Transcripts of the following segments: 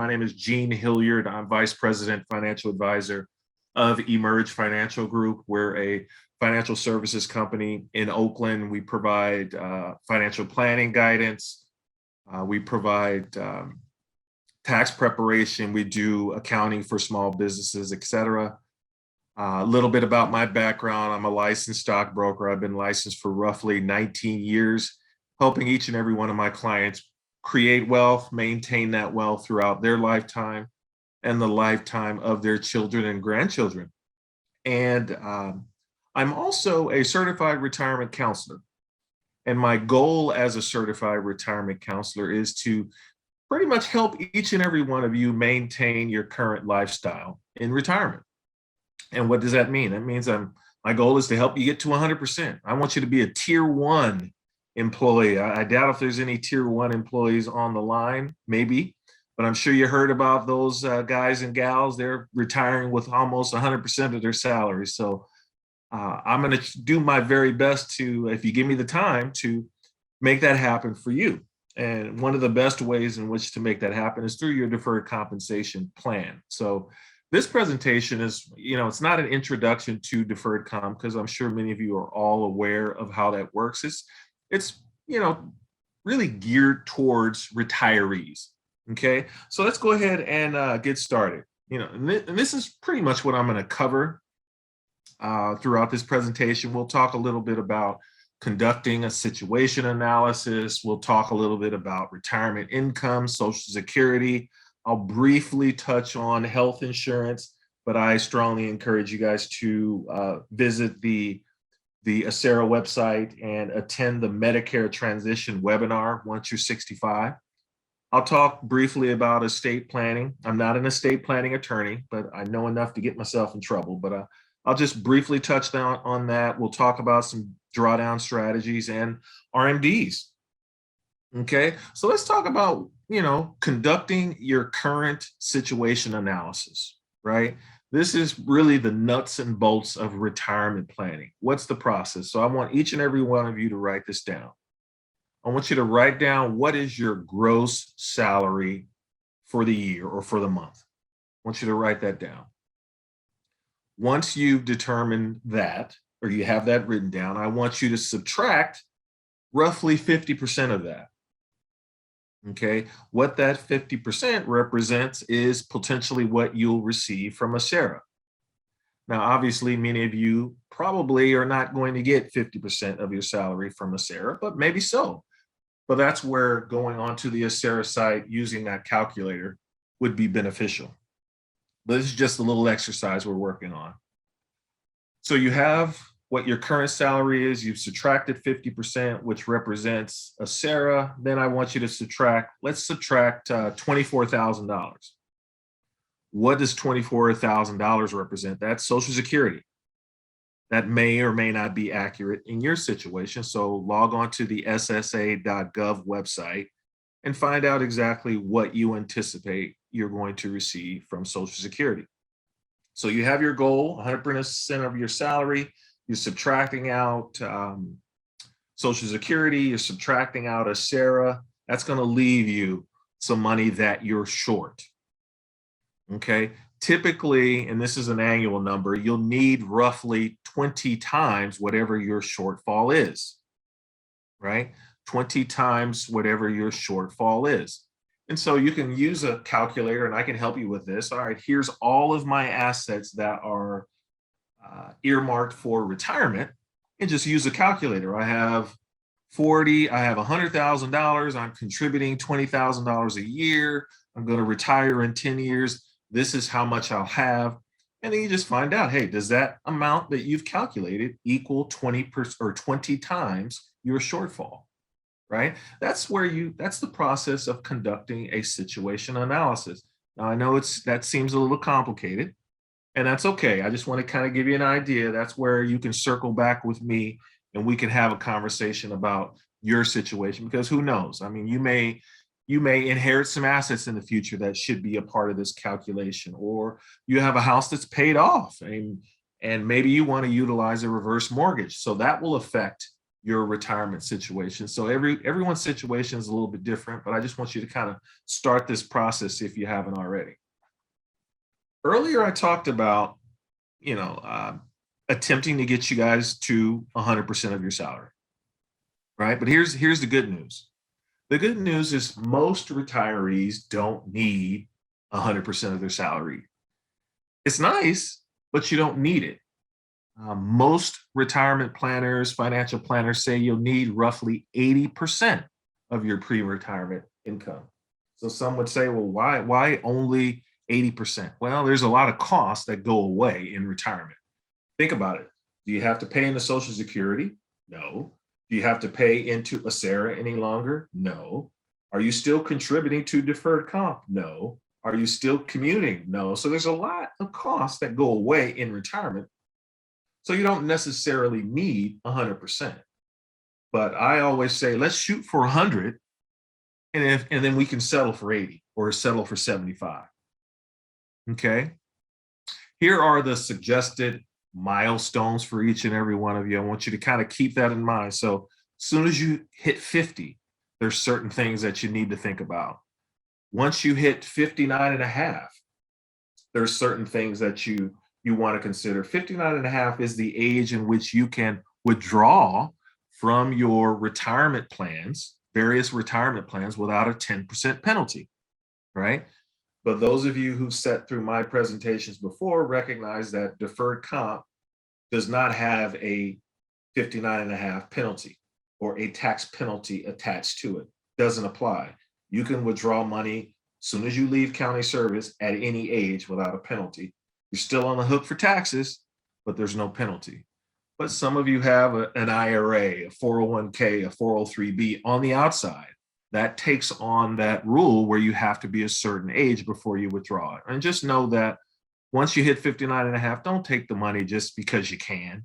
My name is Gene Hilliard. I'm Vice President Financial Advisor of Emerge Financial Group. We're a financial services company in Oakland. We provide financial planning guidance. We provide tax preparation. We do accounting for small businesses, et cetera. A little bit about my background. I'm a licensed stockbroker. I've been licensed for roughly 19 years, helping each and every one of my clients create wealth, maintain that wealth throughout their lifetime and the lifetime of their children and grandchildren. And I'm also a certified retirement counselor. And my goal as a certified retirement counselor is to pretty much help each and every one of you maintain your current lifestyle in retirement. And what does that mean? That means my goal is to help you get to 100%. I want you to be a tier 1 employee. I doubt if there's any tier 1 employees on the line, maybe, but I'm sure you heard about those guys and gals. They're retiring with almost 100% of their salary. So I'm going to do my very best to, if you give me the time, to make that happen for you. And one of the best ways in which to make that happen is through your deferred compensation plan. So this presentation is, it's not an introduction to deferred comp, because I'm sure many of you are all aware of how that works. It's really geared towards retirees. Okay, so let's go ahead and get started. And this is pretty much what I'm going to cover throughout this presentation. We'll talk a little bit about conducting a situation analysis. We'll talk a little bit about retirement income, Social Security. I'll briefly touch on health insurance, but I strongly encourage you guys to visit the Acera website and attend the Medicare transition webinar once you're 65. I'll talk briefly about estate planning. I'm not an estate planning attorney, but I know enough to get myself in trouble. But I'll just briefly touch on that. We'll talk about some drawdown strategies and RMDs. Okay, so let's talk about, conducting your current situation analysis, right? This is really the nuts and bolts of retirement planning. What's the process? So I want each and every one of you to write this down. I want you to write down, what is your gross salary for the year or for the month? I want you to write that down. Once you've determined that, or you have that written down, I want you to subtract roughly 50% of that. Okay, what that 50% represents is potentially what you'll receive from Acera. Now, obviously, many of you probably are not going to get 50% of your salary from Acera, but maybe so. But that's where going onto the Acera site using that calculator would be beneficial. But this is just a little exercise we're working on. So you have what your current salary is. You've subtracted 50%, which represents Acera. Then I want you to subtract, let's subtract $24,000. What does $24,000 represent? That's Social Security. That may or may not be accurate in your situation. So log on to the ssa.gov website and find out exactly what you anticipate you're going to receive from Social Security. So you have your goal, 100% of your salary. You're subtracting out Social Security. You're subtracting out Acera. That's going to leave you some money that you're short. Okay. Typically, and this is an annual number, you'll need roughly 20 times whatever your shortfall is, right? 20 times whatever your shortfall is. And so you can use a calculator, and I can help you with this. All right, here's all of my assets that are earmarked for retirement, and just use a calculator. I have $100,000. I'm contributing $20,000 a year. I'm going to retire in 10 years. This is how much I'll have. And then you just find out, hey, does that amount that you've calculated equal 20% or 20 times your shortfall, right? That's the process of conducting a situation analysis. Now, I know that seems a little complicated, and that's okay. I just want to kind of give you an idea. That's where you can circle back with me and we can have a conversation about your situation, because who knows? I mean, you may inherit some assets in the future that should be a part of this calculation, or you have a house that's paid off and maybe you want to utilize a reverse mortgage. So that will affect your retirement situation. So everyone's situation is a little bit different, but I just want you to kind of start this process if you haven't already. Earlier, I talked about, you know, attempting to get you guys to 100% of your salary, right? But here's the good news. The good news is most retirees don't need 100% of their salary. It's nice, but you don't need it. Most retirement planners, financial planners say you'll need roughly 80% of your pre-retirement income. So some would say, well, why only 80%? Well, there's a lot of costs that go away in retirement. Think about it. Do you have to pay into Social Security? No. Do you have to pay into ACERA any longer? No. Are you still contributing to deferred comp? No. Are you still commuting? No. So there's a lot of costs that go away in retirement. So you don't necessarily need 100%. But I always say, let's shoot for 100, and then we can settle for 80 or settle for 75. Okay. Here are the suggested milestones for each and every one of you. I want you to kind of keep that in mind. So as soon as you hit 50, there's certain things that you need to think about. Once you hit 59 and a half, there's certain things that you want to consider. 59 and a half is the age in which you can withdraw from your retirement plans, various retirement plans, without a 10% penalty, right? But those of you who've sat through my presentations before recognize that deferred comp does not have a 59 and a half penalty or a tax penalty attached to it. Doesn't apply. You can withdraw money as soon as you leave county service at any age without a penalty. You're still on the hook for taxes, but there's no penalty. But some of you have an IRA, a 401k, a 403b on the outside. That takes on that rule where you have to be a certain age before you withdraw it. And just know that once you hit 59 and a half, don't take the money just because you can,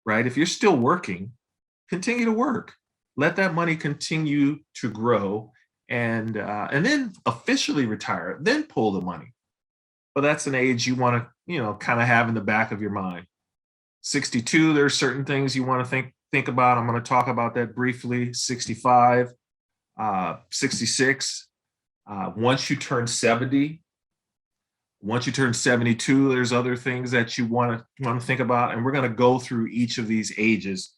right? If you're still working, continue to work. Let that money continue to grow, and then officially retire, then pull the money. But that's an age you want to, kind of have in the back of your mind. 62, there's certain things you want to think about. I'm going to talk about that briefly. 65, 66. Once you turn 70, once you turn 72, there's other things that you want to think about, and we're going to go through each of these ages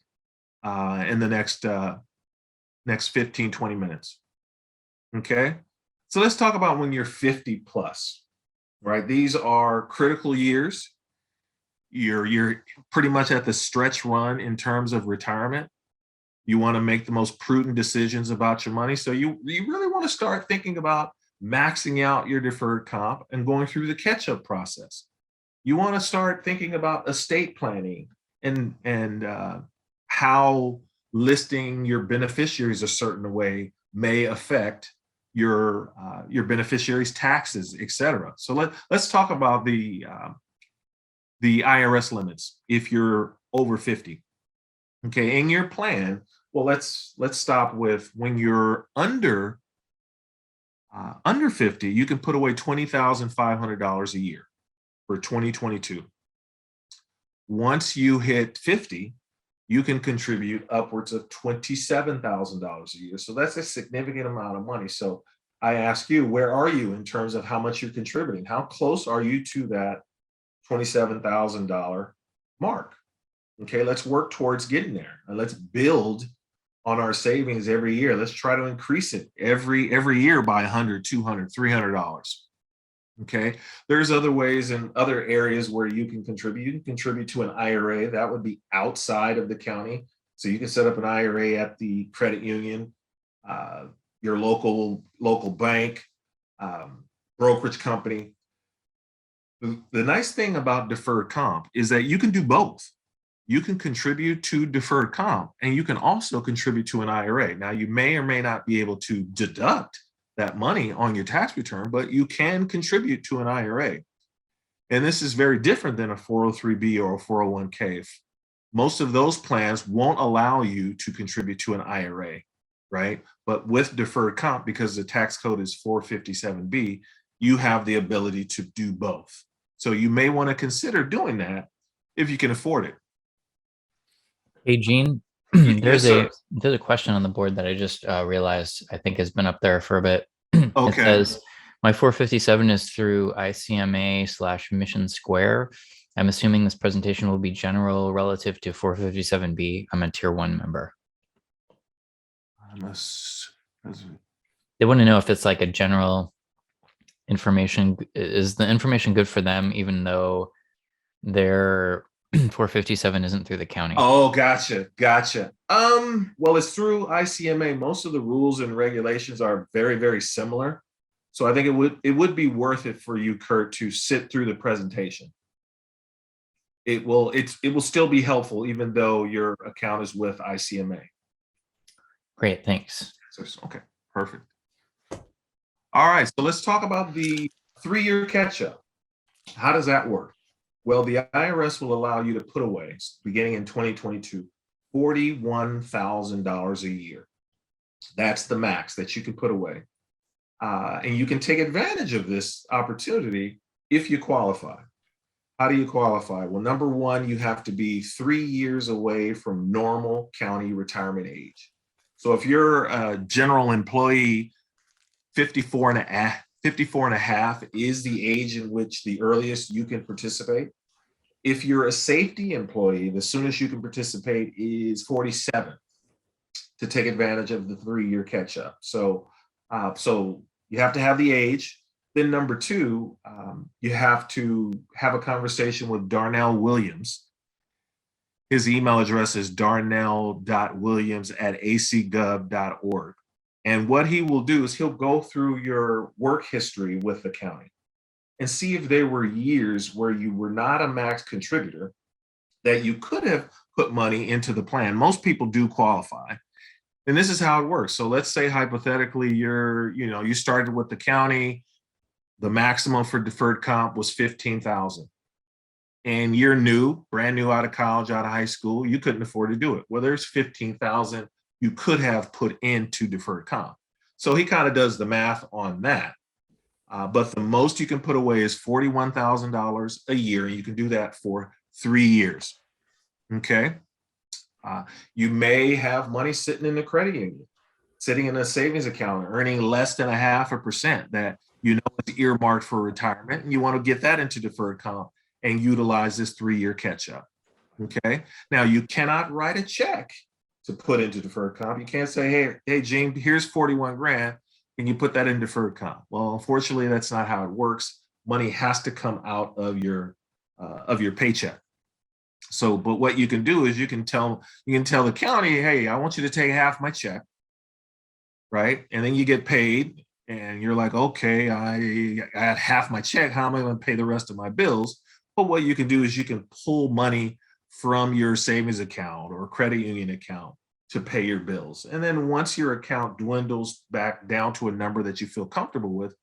in the next 15, 20 minutes. Okay, so let's talk about when you're 50 plus, right? These are critical years. You're pretty much at the stretch run in terms of retirement. You want to make the most prudent decisions about your money. So you really want to start thinking about maxing out your deferred comp and going through the catch-up process. You want to start thinking about estate planning and how listing your beneficiaries a certain way may affect your beneficiaries' taxes, et cetera. So let's talk about the IRS limits if you're over 50. Okay, in your plan, well, let's stop with when you're under 50, you can put away $20,500 a year for 2022. Once you hit 50, you can contribute upwards of $27,000 a year. So that's a significant amount of money. So I ask you, where are you in terms of how much you're contributing? How close are you to that $27,000 mark? Okay, let's work towards getting there, and let's build on our savings every year. Let's try to increase it every year by $100, $200, $300. Okay, there's other ways and other areas where you can contribute. You can contribute to an IRA. That would be outside of the county. So you can set up an IRA at the credit union, your local bank, brokerage company. The nice thing about deferred comp is that you can do both. You can contribute to deferred comp, and you can also contribute to an IRA. Now, you may or may not be able to deduct that money on your tax return, but you can contribute to an IRA. And this is very different than a 403b or a 401k. Most of those plans won't allow you to contribute to an IRA, right? But with deferred comp, because the tax code is 457B, you have the ability to do both. So you may want to consider doing that if you can afford it. Hey, Gene, Yes, sir. There's a question on the board that I just realized I think has been up there for a bit. It Okay. says my 457 is through ICMA/Mission Square. I'm assuming this presentation will be general relative to 457B. I'm a tier 1 member. I'm a s- They want to know if it's like a general information. Is the information good for them even though their 457 isn't through the county? Oh, gotcha, gotcha. Well, it's through ICMA. Most of the rules and regulations are very, very similar. So I think it would be worth it for you, Kurt, to sit through the presentation. It will still be helpful even though your account is with ICMA. Great, thanks. Okay, perfect. All right, so let's talk about the 3-year catch-up. How does that work? Well, the IRS will allow you to put away, beginning in 2022, $41,000 a year. That's the max that you can put away. And you can take advantage of this opportunity if you qualify. How do you qualify? Well, number one, you have to be 3 years away from normal county retirement age. So if you're a general employee, 54 and a half is the age in which the earliest you can participate. If you're a safety employee, the soonest you can participate is 47 to take advantage of the 3-year catch up. So you have to have the age. Then number two, you have to have a conversation with Darnell Williams. His email address is darnell.williams@acgov.org. And what he will do is he'll go through your work history with the county and see if there were years where you were not a max contributor that you could have put money into the plan. Most people do qualify. And this is how it works. So let's say hypothetically you started with the county, the maximum for deferred comp was 15,000. And you're new, brand new out of college, out of high school, you couldn't afford to do it. Well, there's 15,000 you could have put into deferred comp. So he kind of does the math on that. But the most you can put away is $41,000 a year. And you can do that for 3 years. Okay. You may have money sitting in the credit union, sitting in a savings account, earning less than 0.5% that you know is earmarked for retirement. And you want to get that into deferred comp and utilize this 3-year catch up. Okay. Now you cannot write a check to put into deferred comp. You can't say, hey, Gene, here's 41 grand. Can you put that in deferred comp? Well, unfortunately, that's not how it works. Money has to come out of your paycheck. So, but what you can do is you can tell the county, hey, I want you to take half my check, right? And then you get paid, and you're like, okay, I had half my check. How am I going to pay the rest of my bills? But what you can do is you can pull money from your savings account or credit union account to pay your bills. And then once your account dwindles back down to a number that you feel comfortable with,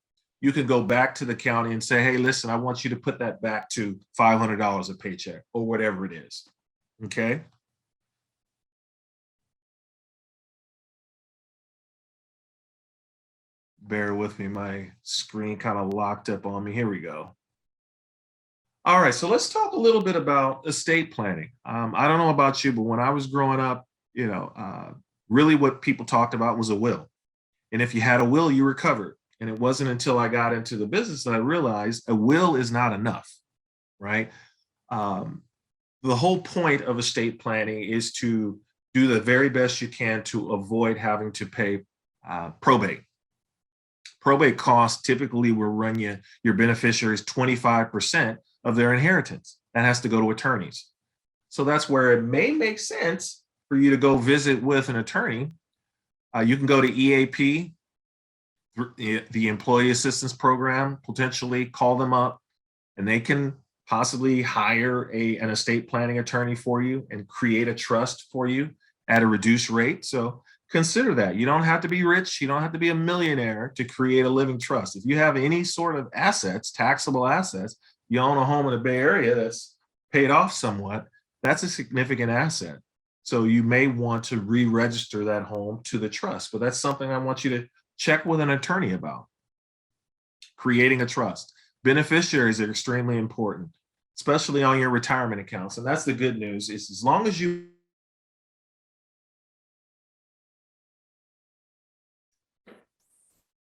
you can go back to the county and say, hey, listen, I want you to put that back to $500 a paycheck or whatever it is. Okay. Bear with me. My screen kind of locked up on me. Here we go. All right, so let's talk a little bit about estate planning. I don't know about you, but when I was growing up, really what people talked about was a will. And if you had a will, you were covered. And it wasn't until I got into the business that I realized a will is not enough, right? Um, the whole point of estate planning is to do the very best you can to avoid having to pay probate. Probate costs typically will run your beneficiaries 25% of their inheritance. That has to go to attorneys. So that's where it may make sense for you to go visit with an attorney. You can go to EAP, the Employee Assistance Program, potentially call them up, and they can possibly hire an estate planning attorney for you and create a trust for you at a reduced rate. So consider that. You don't have to be rich. You don't have to be a millionaire to create a living trust. If you have any sort of assets, taxable assets, you own a home in the Bay Area that's paid off somewhat, that's a significant asset. So you may want to re-register that home to the trust, but that's something I want you to check with an attorney about. Creating a trust. Beneficiaries are extremely important, especially on your retirement accounts. And that's the good news is as long as you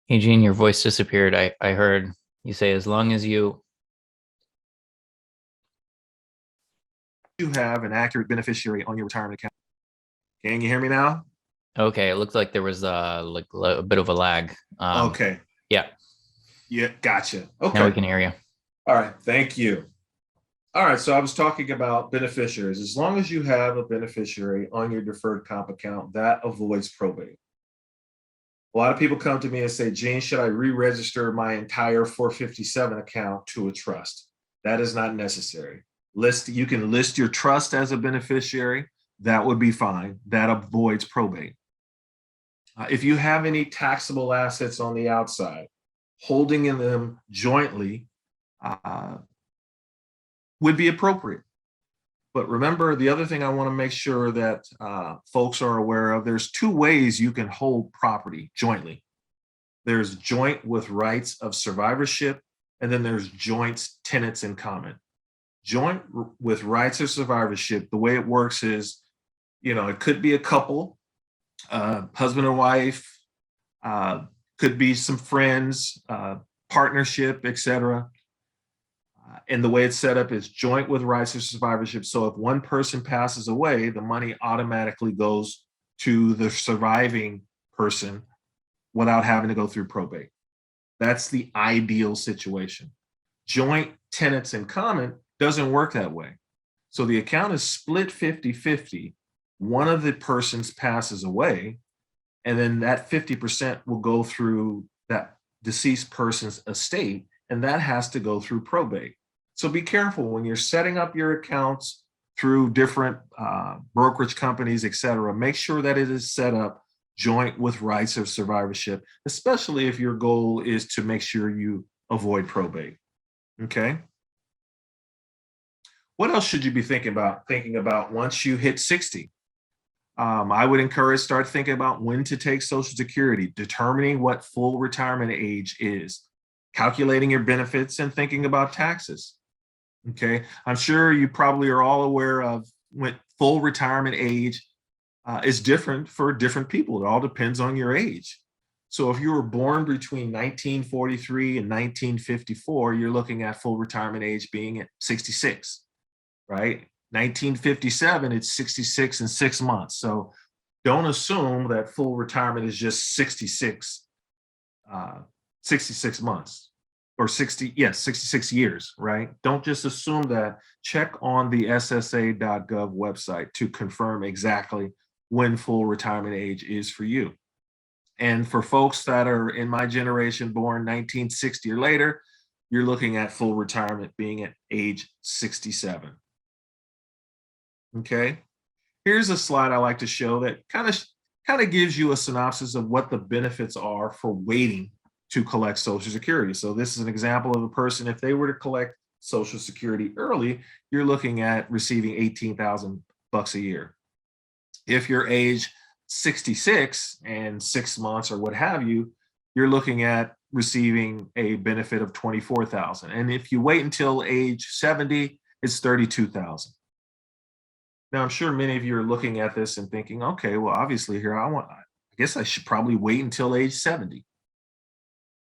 Hey, Gene, your voice disappeared. I heard you say as long as you. You have an accurate beneficiary on your retirement account. Can you hear me now? Okay, it looked like there was like a bit of a lag. Okay. Yeah, Yeah, gotcha. now we Okay. can hear you. All right. Thank you. All right. So I was talking about beneficiaries. As long as you have a beneficiary on your deferred comp account, that avoids probate. A lot of people come to me and say, Gene, should I re-register my entire 457 account to a trust? That is not necessary. You can list your trust as a beneficiary. That would be fine. That avoids probate. If you have any taxable assets on the outside, holding in them jointly uh, would be appropriate. But remember, the other thing I want to make sure that folks are aware of, there's two ways you can hold property jointly. There's joint with rights of survivorship, and then there's joint tenants in common. Joint with rights of survivorship, the way it works is, it could be a couple, husband or wife, uh, could be some friends, partnership, etc. And the way it's set up is joint with rights of survivorship. So if one person passes away, the money automatically goes to the surviving person without having to go through probate. That's the ideal situation. Joint tenants in common doesn't work that way. So the account is split 50-50. One of the persons passes away, and then that 50% will go through that deceased person's estate, and that has to go through probate. So be careful when you're setting up your accounts through different brokerage companies, et cetera. Make sure that it is set up joint with rights of survivorship, especially if your goal is to make sure you avoid probate. Okay. What else should you be thinking about once you hit 60? I would start thinking about when to take Social Security, determining what full retirement age is, calculating your benefits, and thinking about taxes. Okay. I'm sure you probably are all aware of when full retirement age is different for different people. It all depends on your age. So if you were born between 1943 and 1954, you're looking at full retirement age being at 66, right? 1957, it's 66 and 6 months. So don't assume that full retirement is just 66 months or 66 years, right? Don't just assume that. Check on the ssa.gov website to confirm exactly when full retirement age is for you. And for folks that are in my generation, born 1960 or later, you're looking at full retirement being at age 67. Okay. Here's a slide I like to show that kind of gives you a synopsis of what the benefits are for waiting to collect Social Security. So this is an example of a person, if they were to collect Social Security early, you're looking at receiving 18,000 bucks a year. If you're age 66 and 6 months or what have you, you're looking at receiving a benefit of 24,000. And if you wait until age 70, it's 32,000. Now, I'm sure many of you are looking at this and thinking, okay, well, obviously here I guess I should probably wait until age 70,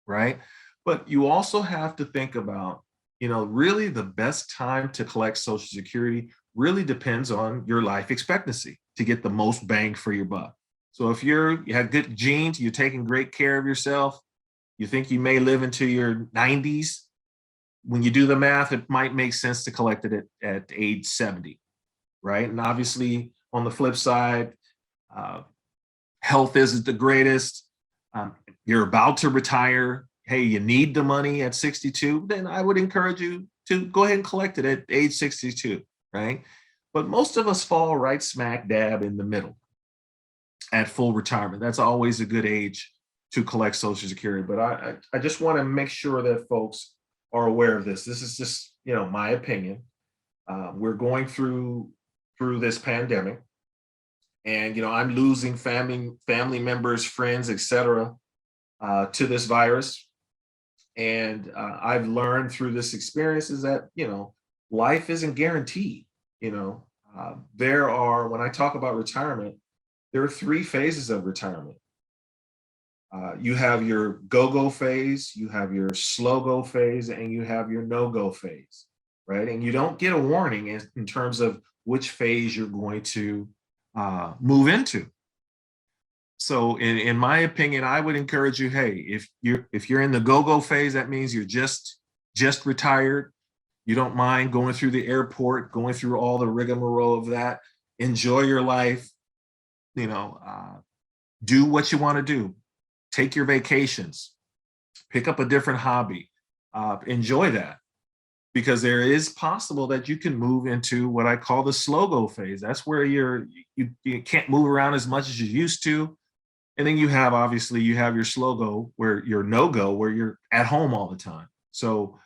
right? But you also have to think about, really the best time to collect Social Security really depends on your life expectancy to get the most bang for your buck. So if you have good genes, you're taking great care of yourself, you think you may live into your 90s, when you do the math, it might make sense to collect it at age 70, right? And obviously, on the flip side, uh, health isn't the greatest. You're about to retire. Hey, you need the money at 62. Then I would encourage you to go ahead and collect it at age 62, right? But most of us fall right smack dab in the middle at full retirement. That's always a good age to collect Social Security. But I just want to make sure that folks are aware of this. This is just my opinion. We're going through this pandemic, and I'm losing family members, friends, etc., to this virus. And I've learned through this experience is that life isn't guaranteed. When I talk about retirement, there are three phases of retirement. You have your go-go phase, you have your slow-go phase, and you have your no-go phase, right? And you don't get a warning in terms of which phase you're going to move into. So in my opinion, I would encourage you, hey, if you're in the go-go phase, that means you're just retired. You don't mind going through the airport, going through all the rigmarole of that. Enjoy your life, you know, do what you want to do. Take your vacations, pick up a different hobby, enjoy that. Because there is possible that you can move into what I call the slow go phase. That's where you can't move around as much as you used to. And then you have, obviously, you have your slow go, where your no go, where you're at home all the time. So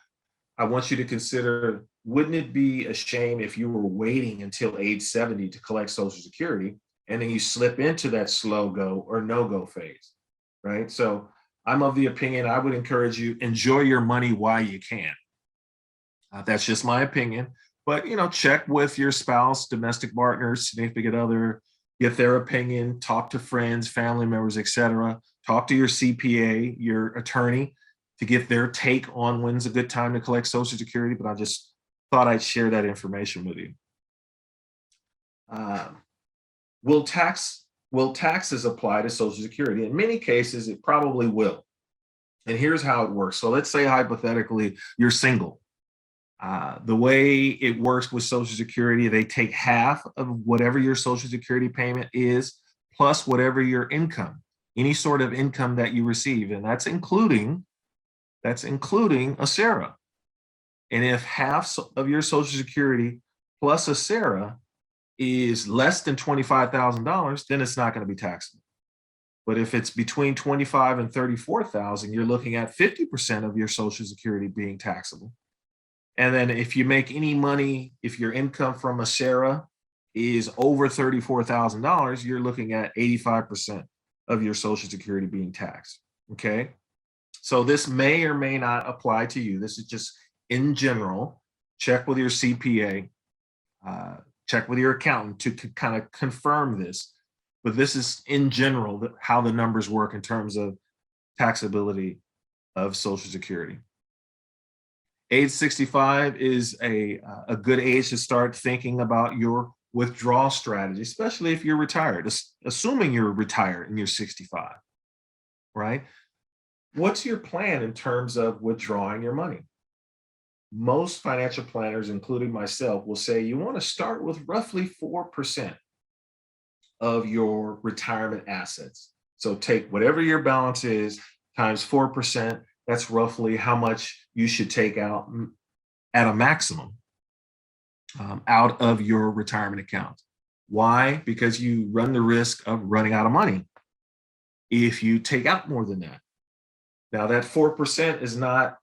I want you to consider, wouldn't it be a shame if you were waiting until age 70 to collect Social Security, and then you slip into that slow go or no go phase, right? So I'm of the opinion, I would encourage you, enjoy your money while you can. That's just my opinion. But, check with your spouse, domestic partners, significant other, get their opinion, talk to friends, family members, etc. Talk to your CPA, your attorney, to get their take on when's a good time to collect Social Security. But I just thought I'd share that information with you. Uh, will taxes apply to Social Security? In many cases, it probably will. And here's how it works. So let's say hypothetically you're single. The way it works with Social Security, they take half of whatever your Social Security payment is, plus whatever your income, any sort of income that you receive, and that's including a SARA. And if half of your Social Security plus a SARA is less than $25,000, then it's not going to be taxable. But if it's between 25 and 34,000, you're looking at 50% of your Social Security being taxable. And then if you make any money, if your income from a SARA is over $34,000, you're looking at 85% of your Social Security being taxed. Okay. So this may or may not apply to you. This is just in general. Check with your CPA, check with your accountant to kind of confirm this. But this is in general how the numbers work in terms of taxability of Social Security. Age 65 is a good age to start thinking about your withdrawal strategy, especially if you're retired, assuming you're retired and you're 65, right? What's your plan in terms of withdrawing your money? Most financial planners, including myself, will say you want to start with roughly 4% of your retirement assets. So take whatever your balance is times 4%. That's roughly how much you should take out at a maximum out of your retirement account. Why? Because you run the risk of running out of money if you take out more than that. Now, that 4% is not,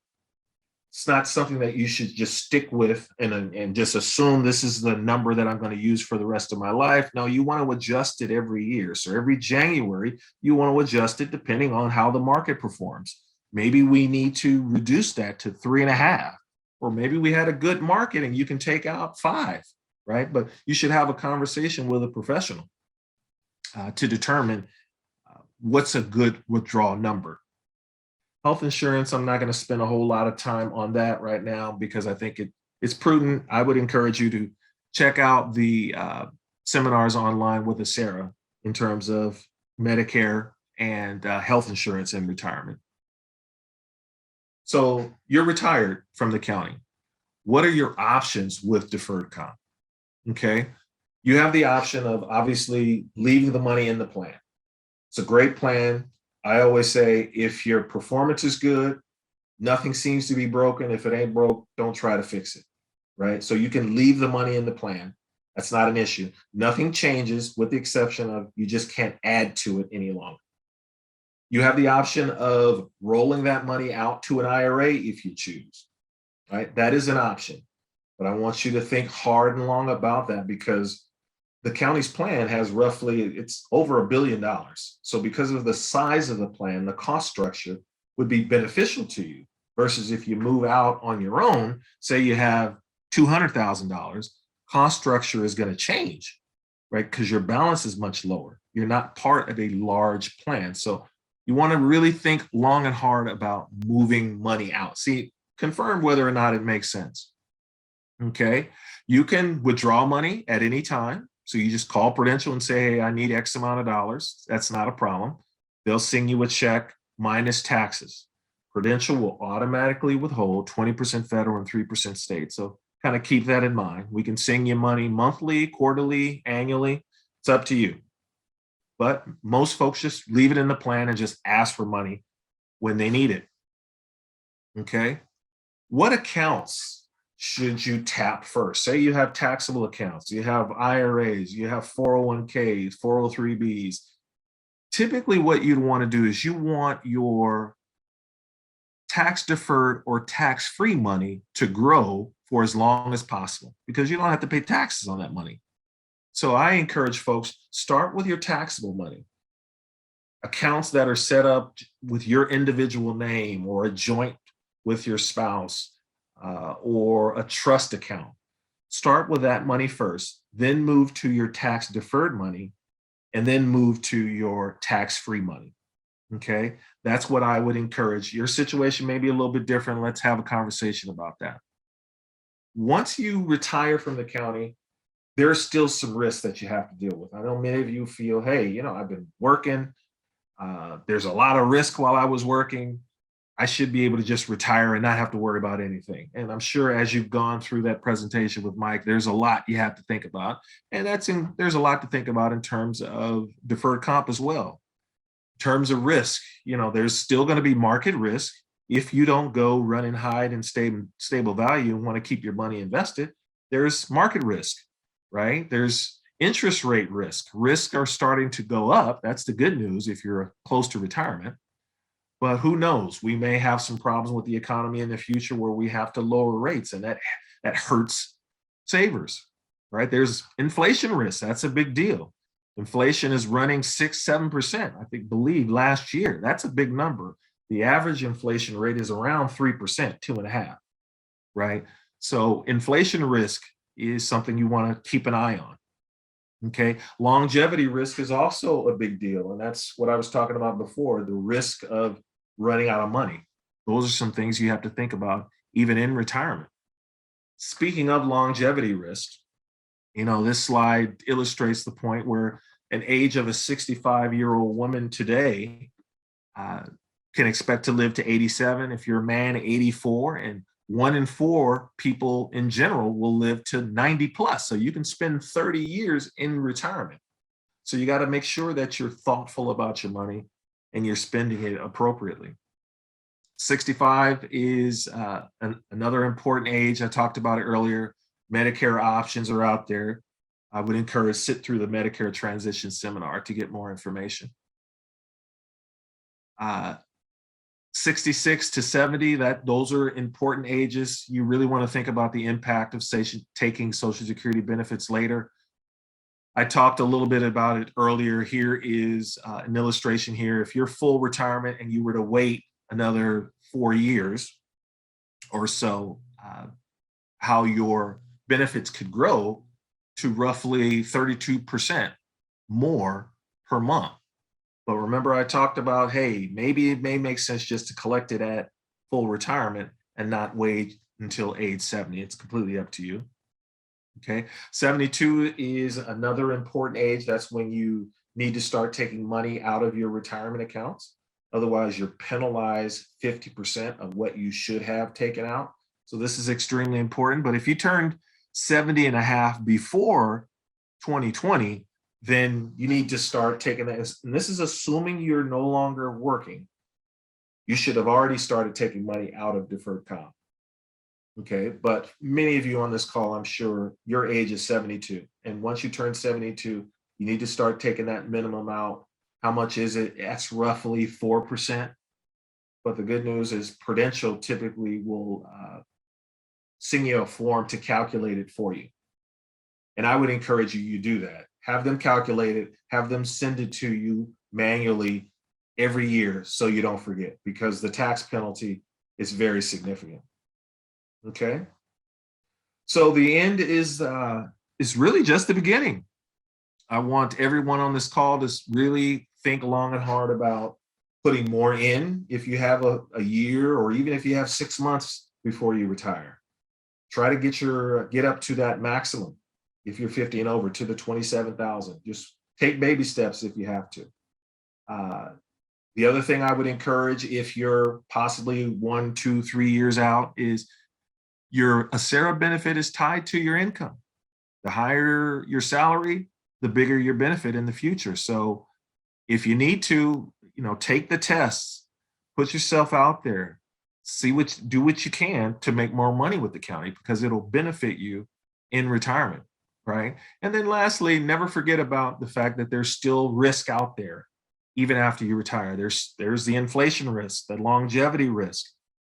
it's not something that you should just stick with and just assume this is the number that I'm going to use for the rest of my life. No, you want to adjust it every year. So every January, you want to adjust it depending on how the market performs. Maybe we need to reduce that to 3.5, or maybe we had a good market and you can take out 5, right? But you should have a conversation with a professional to determine what's a good withdrawal number. Health insurance, I'm not going to spend a whole lot of time on that right now because I think it's prudent. I would encourage you to check out the seminars online with a SARA in terms of Medicare and health insurance and retirement. So you're retired from the county. What are your options with deferred comp? Okay. You have the option of obviously leaving the money in the plan. It's a great plan. I always say if your performance is good, nothing seems to be broken. If it ain't broke, don't try to fix it. Right. So you can leave the money in the plan. That's not an issue. Nothing changes with the exception of you just can't add to it any longer. You have the option of rolling that money out to an IRA if you choose, right? That is an option. But I want you to think hard and long about that because the county's plan has roughly, it's over $1 billion. So because of the size of the plan, the cost structure would be beneficial to you versus if you move out on your own, say you have $200,000, cost structure is going to change, right? Because your balance is much lower. You're not part of a large plan. So You want to really think long and hard about moving money out. See, confirm whether or not it makes sense. Okay. You can withdraw money at any time. So you just call Prudential and say, hey, I need X amount of dollars. That's not a problem. They'll send you a check minus taxes. Prudential will automatically withhold 20% federal and 3% state. So kind of keep that in mind. We can send you money monthly, quarterly, annually. It's up to you. But most folks just leave it in the plan and just ask for money when they need it. Okay. What accounts should you tap first? Say you have taxable accounts, you have IRAs, you have 401ks, 403bs. Typically, what you'd want to do is you want your tax deferred or tax free money to grow for as long as possible because you don't have to pay taxes on that money. So I encourage folks, start with your taxable money. Accounts that are set up with your individual name or a joint with your spouse or a trust account. Start with that money first, then move to your tax deferred money, and then move to your tax free money. Okay, that's what I would encourage. Your situation may be a little bit different. Let's have a conversation about that. Once you retire from the county, there's still some risks that you have to deal with. I know many of you feel, hey, I've been working. There's a lot of risk while I was working. I should be able to just retire and not have to worry about anything. And I'm sure as you've gone through that presentation with Mike, there's a lot you have to think about. And there's a lot to think about in terms of deferred comp as well. In terms of risk, there's still going to be market risk. If you don't go run and hide in stable value and want to keep your money invested, there's market risk, right? There's interest rate risk. Risks are starting to go up. That's the good news if you're close to retirement. But who knows? We may have some problems with the economy in the future where we have to lower rates, and that hurts savers, right? There's inflation risk. That's a big deal. Inflation is running 6-7%, believe last year. That's a big number. The average inflation rate is around 3%, 2.5%, right? So inflation risk is something you want to keep an eye on. Okay. Longevity risk is also a big deal. And that's what I was talking about before, the risk of running out of money. Those are some things you have to think about even in retirement. Speaking of longevity risk, this slide illustrates the point where an age of a 65-year-old woman today can expect to live to 87. If you're a man, 84, and 1 in 4 people in general will live to 90 plus. So you can spend 30 years in retirement. So you got to make sure that you're thoughtful about your money and you're spending it appropriately. 65 is another important age. I talked about it earlier. Medicare options are out there. I would encourage sit through the Medicare transition seminar to get more information. 66 to 70, those are important ages. You really want to think about the impact of taking Social Security benefits later. I talked a little bit about it earlier. Here is an illustration here. If you're full retirement and you were to wait another 4 years or so, how your benefits could grow to roughly 32% more per month. But remember, I talked about, hey, maybe it may make sense just to collect it at full retirement and not wait until age 70. It's completely up to you. Okay. 72 is another important age. That's when you need to start taking money out of your retirement accounts. Otherwise, you're penalized 50% of what you should have taken out. So this is extremely important. But if you turned 70 and a half before 2020, then you need to start taking that. And this is assuming you're no longer working. You should have already started taking money out of deferred comp. Okay, but many of you on this call, I'm sure your age is 72. And once you turn 72, you need to start taking that minimum out. How much is it? That's roughly 4%. But the good news is Prudential typically will send you a form to calculate it for you. And I would encourage you do that. Have them calculate it, have them send it to you manually every year so you don't forget, because the tax penalty is very significant. Okay. So the end is really just the beginning. I want everyone on this call to really think long and hard about putting more in if you have a year, or even if you have 6 months before you retire. Try to get up to that maximum if you're 50 and over, to the 27,000. Just take baby steps if you have to. Uh, the other thing I would encourage, if you're possibly 1, 2, 3 years out, is your ACERA benefit is tied to your income. The higher your salary, the bigger your benefit in the future. So if you need to, take the tests, put yourself out there, do what you can to make more money with the county, because it'll benefit you in retirement, right? And then lastly, never forget about the fact that there's still risk out there even after you retire. There's the inflation risk, the longevity risk,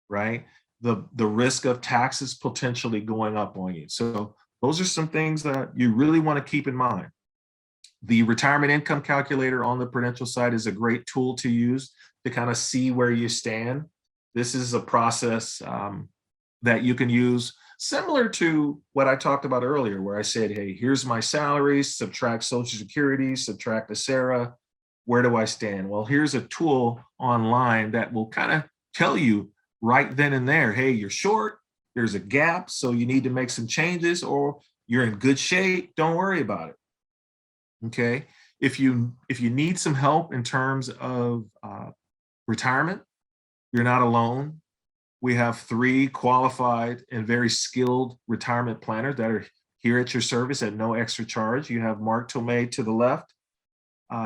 right? The risk of taxes potentially going up on you. So those are some things that you really want to keep in mind. The retirement income calculator on the Prudential side is a great tool to use to kind of see where you stand. This is a process that you can use similar to what I talked about earlier, where I said, hey, here's my salary, subtract Social Security, subtract the SARA, where do I stand? Well, here's a tool online that will kind of tell you right then and there, hey, you're short, there's a gap, so you need to make some changes, or you're in good shape, don't worry about it. Okay. If you need some help in terms of retirement, you're not alone. We have 3 qualified and very skilled retirement planners that are here at your service at no extra charge. You have Mark Tomei to the left,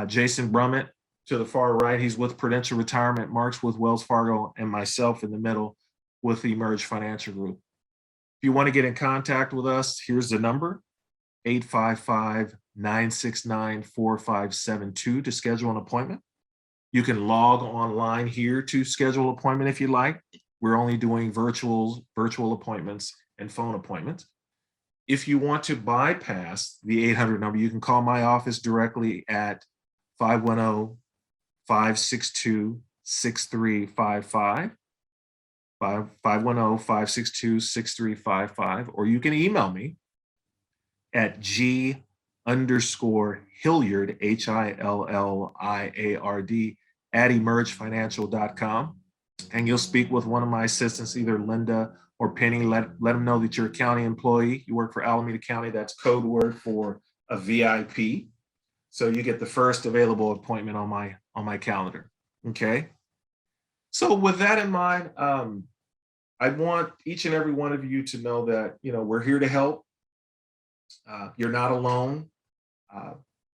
Jason Brummett to the far right. He's with Prudential Retirement. Mark's with Wells Fargo, and myself in the middle with the Emerge Financial Group. If you want to get in contact with us, here's the number: 855-969-4572 to schedule an appointment. You can log online here to schedule an appointment if you like. We're only doing virtual appointments and phone appointments. If you want to bypass the 800 number, you can call my office directly at 510-562-6355, 510-562-6355, or you can email me at G_Hilliard, HILLIARD, at emergefinancial.com. And you'll speak with one of my assistants, either Linda or Penny. Let them know that you're a county employee. You work for Alameda County. That's code word for a VIP. So you get the first available appointment on my calendar. Okay. So with that in mind, I want each and every one of you to know that, we're here to help. You're not alone.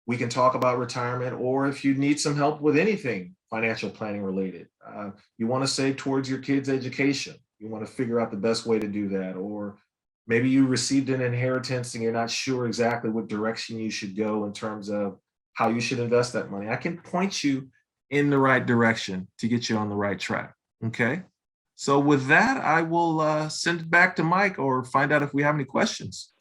We can talk about retirement, or if you need some help with anything financial planning related, you want to save towards your kids' education, you want to figure out the best way to do that, or maybe you received an inheritance and you're not sure exactly what direction you should go in terms of how you should invest that money. I can point you in the right direction to get you on the right track. Okay. So with that, I will send it back to Mike, or find out if we have any questions.